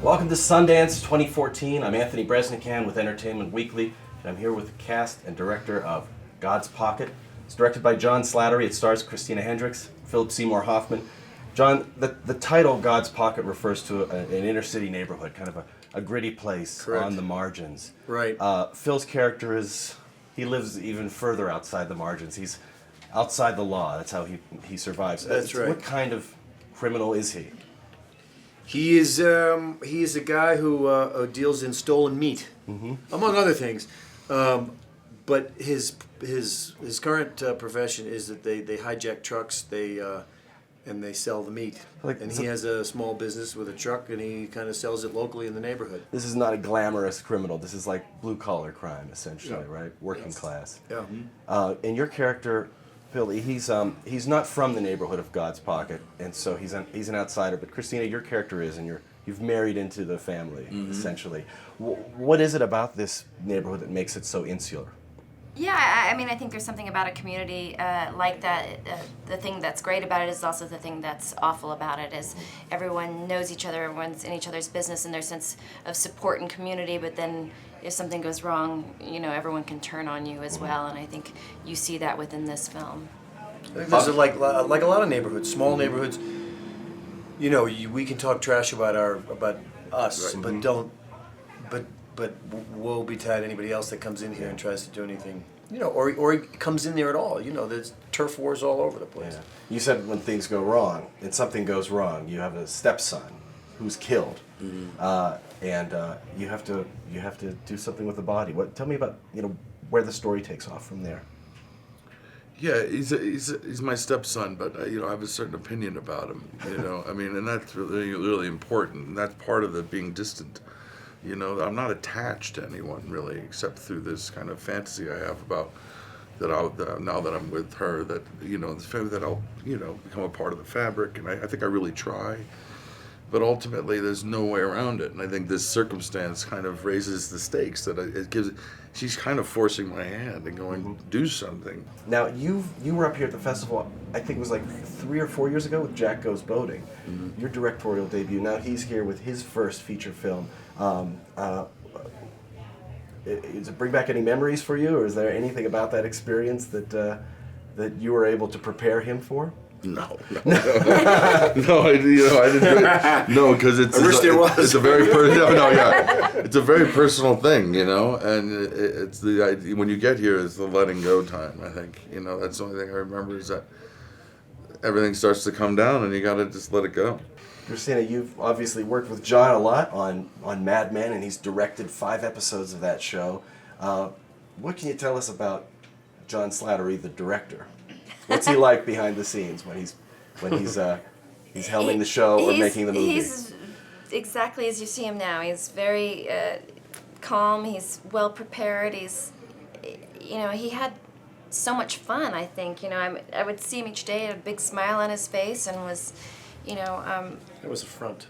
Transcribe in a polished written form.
Welcome to Sundance 2014. I'm Anthony Bresnikan with Entertainment Weekly, and I'm here with the cast and director of God's Pocket. It's directed by John Slattery. It stars Christina Hendricks, Seymour, Hoffman. John, the title God's Pocket refers to an inner city neighborhood, kind of a gritty place. Correct. On the margins. Right. Phil's character he lives even further outside the margins. He's outside the law. That's how he survives. That's right. What kind of criminal is he? He is a guy who deals in stolen meat, among other things. But his current profession is that they hijack trucks, and they sell the meat. He has a small business with a truck, and he kind of sells it locally in the neighborhood. This is not a glamorous criminal. This is like blue-collar crime, essentially, right? Working class. Yeah. And your character, Phil, he's not from the neighborhood of God's Pocket, and so he's an outsider. But Christina, your character is, and you've married into the family, essentially. What is it about this neighborhood that makes it so insular? Yeah, I mean, I think there's something about a community like that. The thing that's great about it is also the thing that's awful about it is everyone knows each other, everyone's in each other's business, and there's a sense of support and community, but then if something goes wrong, everyone can turn on you as well, and I think you see that within this film. I think this is like a lot of neighborhoods, small neighborhoods. We can talk trash about us, Right. but woe betide anybody else that comes in here and tries to do anything, or he comes in there at all. There's turf wars all over the place. Yeah. You said when things go wrong, and something goes wrong, you have a stepson who's killed, and you have to do something with the body. Tell me about where the story takes off from there. Yeah, he's my stepson, but I have a certain opinion about him. I mean, and that's really important. And that's part of the being distant. I'm not attached to anyone really, except through this kind of fantasy I have about now that I'm with her, that that I'll become a part of the fabric, and I think I really try. But ultimately, there's no way around it, and I think this circumstance kind of raises the stakes. She's kind of forcing my hand and going, do something. Now, you were up here at the festival, I think it was like 3 or 4 years ago with Jack Goes Boating, your directorial debut. Now he's here with his first feature film. Does it bring back any memories for you, or is there anything about that experience that you were able to prepare him for? No, I didn't. No, because it's a very it's a very personal thing, and it's the idea when you get here is the letting go time. I think that's the only thing I remember is that everything starts to come down and you got to just let it go. Christina, you've obviously worked with John a lot on Mad Men, and he's directed 5 episodes of that show. What can you tell us about John Slattery, the director? What's he like behind the scenes when he's helming the show or making the movie? He's exactly as you see him now. He's very calm. He's well prepared. He had so much fun. I think I would see him each day, had a big smile on his face, and was, It was a front.